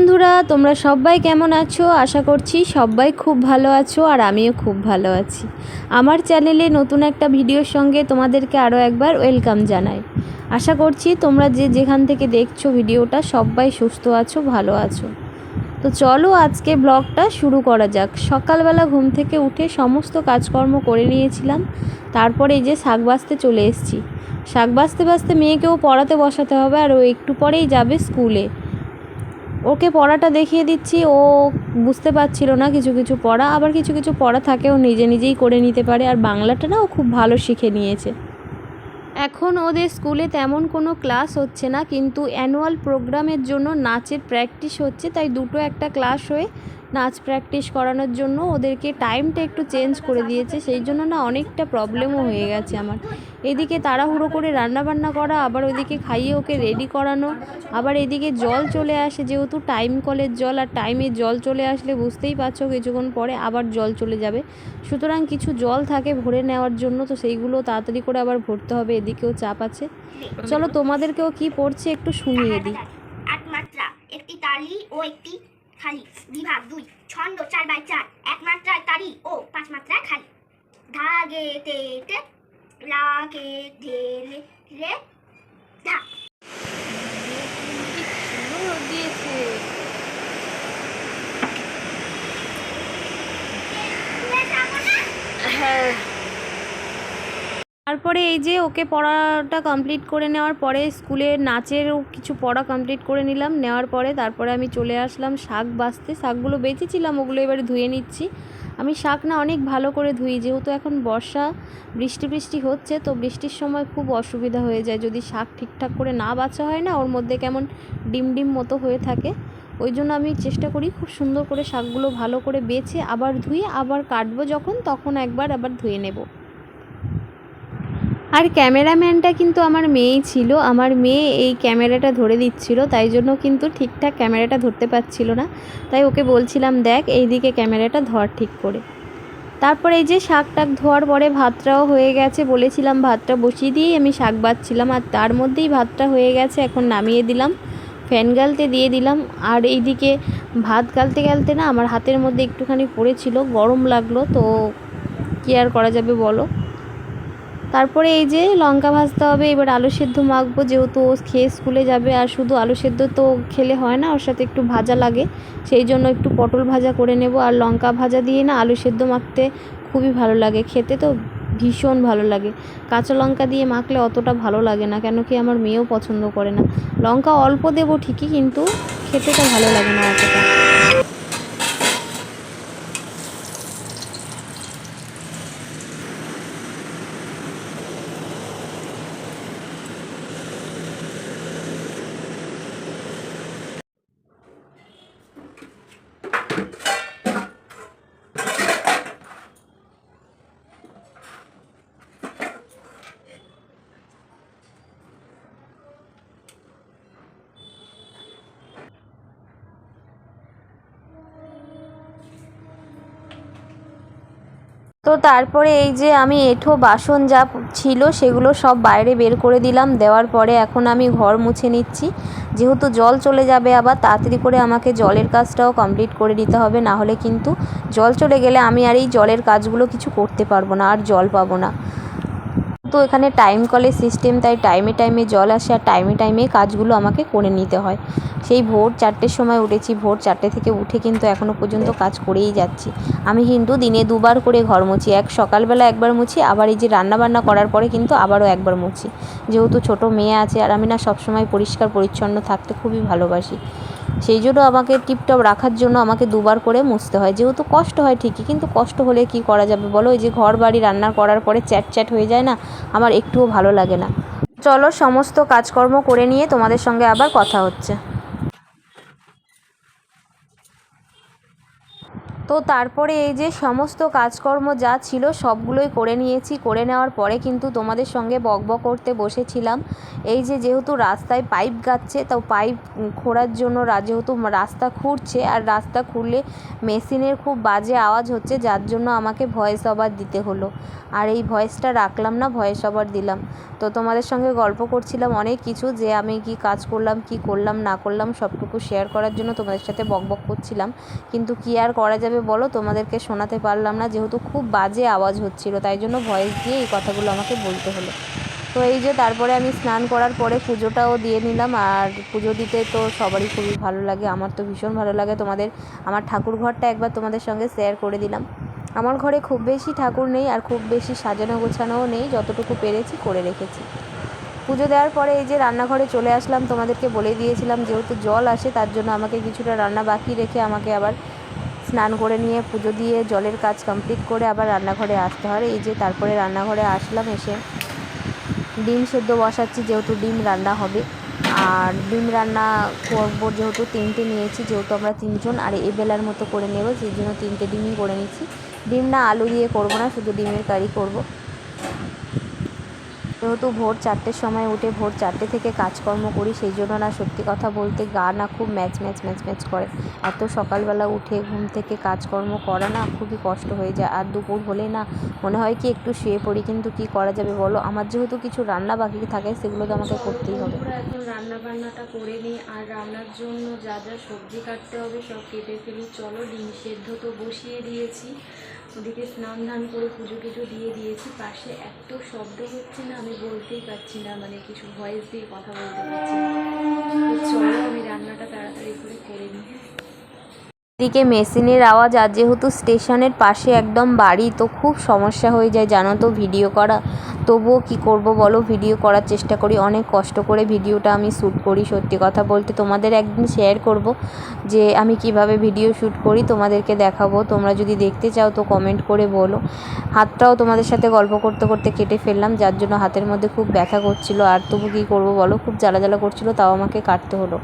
বন্ধুরা, তোমরা সবাই কেমন আছো? আশা করছি সবাই খুব ভালো আছো আর আমিও খুব ভালো আছি। আমার চ্যানেলে নতুন একটা ভিডিওর সঙ্গে তোমাদেরকে আরও একবার ওয়েলকাম জানাই। আশা করছি তোমরা যেখান থেকে দেখছো ভিডিওটা সবাই সুস্থ আছো, ভালো আছো। তো চলো আজকে ব্লগটা শুরু করা যাক। সকালবেলা ঘুম থেকে উঠে সমস্ত কাজকর্ম করে নিয়েছিলাম, তারপরে এই যে শাক বাছতে চলে এসেছি। শাক বাছতে বাছতে মেয়েকেও পড়াতে বসাতে হবে, আর ও একটু পরেই যাবে স্কুলে। ওকে পড়াটা দেখিয়ে দিচ্ছি। ও বুঝতে পারছিল না কিছু কিছু পড়া, আবার কিছু কিছু পড়া থাকে ও নিজে নিজেই করে নিতে পারে। আর বাংলাটা না ও খুব ভালো শিখে নিয়েছে। এখন ওদের স্কুলে তেমন কোনো ক্লাস হচ্ছে না, কিন্তু অ্যানুয়াল প্রোগ্রামের জন্য নাচের প্র্যাকটিস হচ্ছে, তাই দুটো একটা ক্লাস হয়ে নাচ প্র্যাকটিস করানোর জন্য ওদেরকে টাইমটা একটু চেঞ্জ করে দিয়েছে। সেই জন্য না অনেকটা প্রবলেমও হয়ে গেছে আমার। এদিকে তাড়াহুড়ো করে রান্নাবান্না করা, আবার ওইদিকে খাইয়ে ওকে রেডি করানো, আবার এদিকে জল চলে আসে, যেহেতু টাইম কলের জল, আর টাইমে জল চলে আসলে বুঝতেই পারছো কিছুক্ষণ পরে আবার জল চলে যাবে। সুতরাং কিছু জল থাকে ভরে নেওয়ার জন্য, তো সেইগুলো তাড়াতাড়ি করে আবার ভরতে হবে। এদিকেও চাপ আছে। চলো তোমাদেরকেও কি পড়ছে একটু শুনিয়ে দিই। 8 মাত্রা, একটি তালি ও একটি খালি। বিভাগ 2, ছন্দ 4/4, 1 মাত্রায় তালি ও 5 মাত্রায় খালি। ধাগে তে তে, লাগে ঢেলে রে ধা। তারপরে এই যে ওকে পড়াটা কমপ্লিট করে নেওয়ার পরে স্কুলে নাচেরও কিছু পড়া কমপ্লিট করে নিলাম। নেওয়ার পরে তারপরে আমি চলে আসলাম শাক বাছতে। শাকগুলো বেঁচেছিলাম, ওগুলো এবারে ধুয়ে নিচ্ছি। আমি শাক না অনেক ভালো করে ধুই, যেহেতু এখন বর্ষা, বৃষ্টি হচ্ছে, তো বৃষ্টির সময় খুব অসুবিধা হয়ে যায়। যদি শাক ঠিকঠাক করে না বাছা হয় না, ওর মধ্যে কেমন ডিম মতো হয়ে থাকে। ওই জন্য আমি চেষ্টা করি খুব সুন্দর করে শাকগুলো ভালো করে বেছে আবার ধুয়ে আবার কাটবো যখন, তখন একবার আবার ধুয়ে নেব। আর ক্যামেরাম্যানটা কিন্তু আমার মেয়েই ছিল। আমার মেয়ে এই ক্যামেরাটা ধরে দিচ্ছিল, তাই জন্য কিন্তু ঠিকঠাক ক্যামেরাটা ধরতে পারছিল না। তাই ওকে বলছিলাম, দেখ এইদিকে ক্যামেরাটা ধর ঠিক করে। তারপরে এই যে শাক টাক ধোয়ার পরে ভাতটাও হয়ে গেছে। বলেছিলাম ভাতটা বসিয়ে দিয়েই আমি শাক বাছছিলাম, আর তার মধ্যেই ভাতটা হয়ে গেছে। এখন নামিয়ে দিলাম, ফ্যান গালতে দিয়ে দিলাম। আর এইদিকে ভাত গালতে গালতে না আমার হাতের মধ্যে একটুখানি পড়েছিল, গরম লাগলো, তো কী আর করা যাবে বলো। তারপরে এই যে লঙ্কা ভাজতে হবে। এবার আলু সেদ্ধ মাখবো, যেহেতু ও খেয়ে স্কুলে যাবে, আর শুধু আলু সেদ্ধ তো খেলে হয় না, ওর সাথে একটু ভাজা লাগে। সেই জন্য একটু পটল ভাজা করে নেব। আর লঙ্কা ভাজা দিয়ে না আলু সেদ্ধ মাখতে খুবই ভালো লাগে, খেতে তো ভীষণ ভালো লাগে। কাঁচা লঙ্কা দিয়ে মাখলে অতটা ভালো লাগে না, কেন কি আমার মেয়েও পছন্দ করে না। লঙ্কা অল্প দেবো ঠিকই, কিন্তু খেতেটা ভালো লাগে না অতটা। তো তারপরে এই যে আমি এঁঠো বাসন যা ছিল সেগুলো সব বাইরে বের করে দিলাম। দেওয়ার পরে এখন আমি ঘর মুছে নিচ্ছি, যেহেতু জল চলে যাবে আবার তাড়াতাড়ি করে আমাকে জলের কাজটাও কমপ্লিট করে নিতে হবে। না হলে কিন্তু জল চলে গেলে আমি আর এই জলের কাজগুলো কিছু করতে পারবো না, আর জল পাবো না। তো এখানে টাইম কলের সিস্টেম, তাই টাইমে জল আসে, আর টাইমে কাজগুলো আমাকে করে নিতে হয়। সেই ভোর 4টের সময় উঠেছি, ভোর 4টে থেকে উঠে কিন্তু এখনও পর্যন্ত কাজ করেই যাচ্ছি। আমি কিন্তু দিনে দুবার করে ঘর মুছি, এক সকালবেলা একবার মুছি, আবার এই যে রান্নাবান্না করার পরে কিন্তু আবারও একবার মুছি। যেহেতু ছোট মেয়ে আছে, আর আমি না সবসময় পরিষ্কার পরিচ্ছন্ন থাকতে খুবই ভালোবাসি, সেই জন্য আমাকে টিপটপ রাখার জন্য আমাকে দুবার করে মুছতে হয়। যেহেতু কষ্ট হয় ঠিকই, কিন্তু কষ্ট হলে কি করা যাবে বলো। এই যে ঘর বাড়ি রান্না করার পরে চ্যাট হয়ে যায় না, আমার একটুও ভালো লাগে না। চলো সমস্ত কাজকর্ম করে নিয়ে তোমাদের সঙ্গে আবার কথা হচ্ছে। তো তারপরে এই যে সমস্ত কাজকর্ম যা ছিল সবগুলোই করে নিয়েছি। করে নেওয়ার পরে কিন্তু তোমাদের সঙ্গে বকবক করতে বসেছিলাম। এই যে যেহেতু রাস্তায় পাইপ গাচ্ছে, তো পাইপ খোঁড়ার জন্য যেহেতু রাস্তা খুঁড়ছে, আর রাস্তা খুঁড়লে মেশিনের খুব বাজে আওয়াজ হচ্ছে, যার জন্য আমাকে ভয়েস ওভার দিতে হলো। আর এই ভয়েসটা রাখলাম না, ভয়েস ওভার দিলাম। তো তোমাদের সঙ্গে গল্প করছিলাম অনেক কিছু, যে আমি কি কাজ করলাম, কি করলাম না করলাম, সবটুকু শেয়ার করার জন্য তোমাদের সাথে বকবক করছিলাম। কিন্তু কি আর করা যাবে বলো, তোমাদেরকে শোনাতে পারলাম না, যেহেতু খুব বাজে আওয়াজ হচ্ছিল, তাই জন্য ভয়েস দিয়ে এই কথাগুলো আমাকে বলতে হলো। তো এই যে তারপরে আমি স্নান করার পরে পুজোটাও দিয়ে নিলাম। আর পুজো দিতে তো সবারই খুবই ভালো লাগে, আমার তো ভীষণ ভালো লাগে। আমার ঠাকুর ঘরটা একবার তোমাদের সঙ্গে শেয়ার করে দিলাম। আমার ঘরে খুব বেশি ঠাকুর নেই, আর খুব বেশি সাজানো গোছানোও নেই, যতটুকু পেরেছি করে রেখেছি। পুজো দেওয়ার পরে এই যে রান্নাঘরে চলে আসলাম। তোমাদেরকে বলে দিয়েছিলাম যেহেতু জল আসে, তার জন্য আমাকে কিছুটা রান্না বাকি রেখে আমাকে আবার স্নান করে নিয়ে পুজো দিয়ে জলের কাজ কমপ্লিট করে আবার রান্নাঘরে আসতে হয়। এই যে তারপরে রান্নাঘরে আসলাম, এসে ডিম সেদ্ধ বসাচ্ছি, যেহেতু ডিম রান্না হবে। আর ডিম রান্না করবো যেহেতু 3টে নিয়েছি, যেহেতু আমরা 3জন, আর এই বেলার মতো করে নেব, সেই জন্য 3টে ডিমই করে নিচ্ছি। ডিম না আলু দিয়ে করবো না, শুধু ডিমের কারি করব। যেহেতু ভোর 4টের সময় উঠে ভোর 4টে থেকে কাজকর্ম করি, সেই জন্য না সত্যি কথা বলতে গা না খুব ম্যাচ করে। এত সকালবেলা উঠে ঘুম থেকে কাজকর্ম করা না খুবই কষ্ট হয়ে যায়। আর দুপুর হলে না মনে হয় কি একটু শুয়ে পড়ি, কিন্তু কি করা যাবে বলো, আমার যেহেতু কিছু রান্না বাকি থাকে, সেগুলো তো আমাকে করতেই হবে। এখন রান্না বান্নাটা করে নিই, আর রান্নার জন্য যা যা সবজি কাটতে হবে সব কেটে ফেলি। চলো, ডিম সেদ্ধ তো বসিয়ে দিয়েছি, ওদিকে স্নান ধান করে পুজো টুজো দিয়ে দিয়েছি। পাশে এত শব্দ হচ্ছে না, আমি বলতেই পারছি না, মানে কিছু ভয়েস দিয়ে কথা বলতে পারছি না। তো চলো আমি রান্নাটা তাড়াতাড়ি করে নিই। এদিকে মেশিনের আওয়াজ, আর যেহেতু স্টেশনের পাশে একদম বাড়ি, তো খুব সমস্যা হয়ে যায় জানো তো ভিডিও করা। তবুও কি করব বলো, ভিডিও করার চেষ্টা করি, অনেক কষ্ট করে ভিডিওটা আমি শ্যুট করি। সত্যি কথা বলতে তোমাদের একদিন শেয়ার করব যে আমি কিভাবে ভিডিও শ্যুট করি, তোমাদেরকে দেখাবো। তোমরা যদি দেখতে চাও তো কমেন্ট করে বলো। হাতটাও তোমাদের সাথে গল্প করতে করতে কেটে ফেললাম, যার জন্য হাতের মধ্যে খুব ব্যথা করছিল। আর তবু কী করবো বলো, খুব জ্বালা করছিল, তাও আমাকে কাটতে হলো।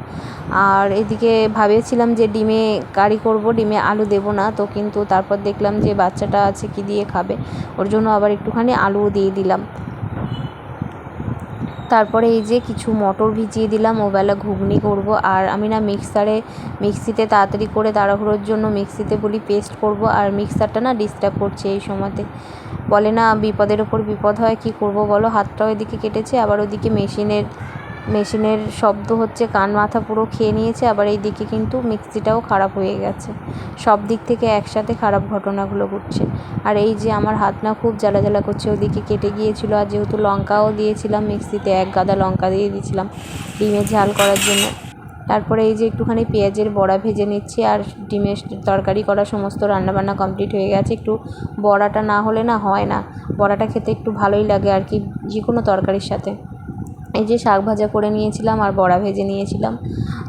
আর এদিকে ভেবেছিলাম যে ডিমে কারি করব, ডিমে আলু দেবো না, তো কিন্তু তারপর দেখলাম যে বাচ্চাটা আছে কি দিয়ে খাবে, ওর জন্য আবার একটুখানি আলুও দিয়ে দিলাম। তারপরে এই যে কিছু মটর ভিজিয়ে দিলাম, ওবেলা ঘুগনি করব। আর আমি না মিক্সিতে তাড়াতাড়ি করে তাড়াহুড়োর জন্য মিক্সিতে বলি পেস্ট করব, আর মিক্সারটা না ডিস্টার্ব করছে এই সময়তে। বলে না বিপদের ওপর বিপদ হয়, কি করব বলো, হাতটাও এদিকে কেটেছে, আবার ওদিকে মেশিনের শব্দ হচ্ছে, কান মাথা পুরো খেয়ে নিয়েছে। আবার এই দিকে কিন্তু মিক্সিটাও খারাপ হয়ে গেছে, সব দিক থেকে একসাথে খারাপ ঘটনাগুলো ঘটছে। আর এই যে আমার হাত না খুব জ্বালা করছে, ওদিকে কেটে গিয়েছিল। আর যেহেতু লঙ্কাও দিয়েছিলাম মিক্সিতে, 1 গাদা লঙ্কা দিয়ে দিয়েছিলাম ডিমের ঝাল করার জন্য। তারপরে এই যে একটুখানি পেঁয়াজের বড়া ভেজে নিচ্ছি, আর ডিমের তরকারি করা সমস্ত রান্নাবান্না কমপ্লিট হয়ে গেছে। একটু বড়াটা না হলে না হয় না, বড়াটা খেতে একটু ভালোই লাগে আর কি, যে কোনো তরকারির সাথে। এই যে শাক ভাজা করে নিয়েছিলাম আর বড়া ভেজে নিয়েছিলাম।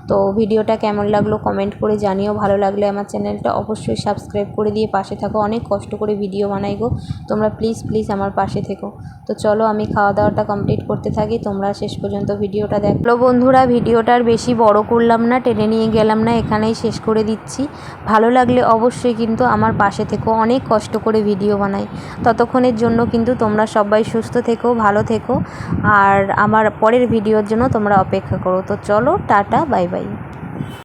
তো ভিডিওটা কেমন লাগলো কমেন্ট করে জানিও। ভালো লাগলে আমার চ্যানেলটা অবশ্যই সাবস্ক্রাইব করে দিয়ে পাশে থাকো। অনেক কষ্ট করে ভিডিও বানাই গো, তোমরা প্লিজ আমার পাশে থেকো। তো চলো আমি খাওয়া দাওয়াটা কমপ্লিট করতে থাকি, তোমরা শেষ পর্যন্ত ভিডিওটা দেখো। বন্ধুরা, ভিডিওটার বেশি বড় করলাম না, টেনে নিয়ে গেলাম না, এখানেই শেষ করে দিচ্ছি। ভালো লাগলে অবশ্যই কিন্তু আমার পাশে থেকো, অনেক কষ্ট করে ভিডিও বানাই। ততক্ষণের জন্য কিন্তু তোমরা সবাই সুস্থ থেকো, ভালো থেকো, আর আমার পরের ভিডিওর জন্য তোমরা অপেক্ষা করো। তো চলো, টাটা, বাই বাই।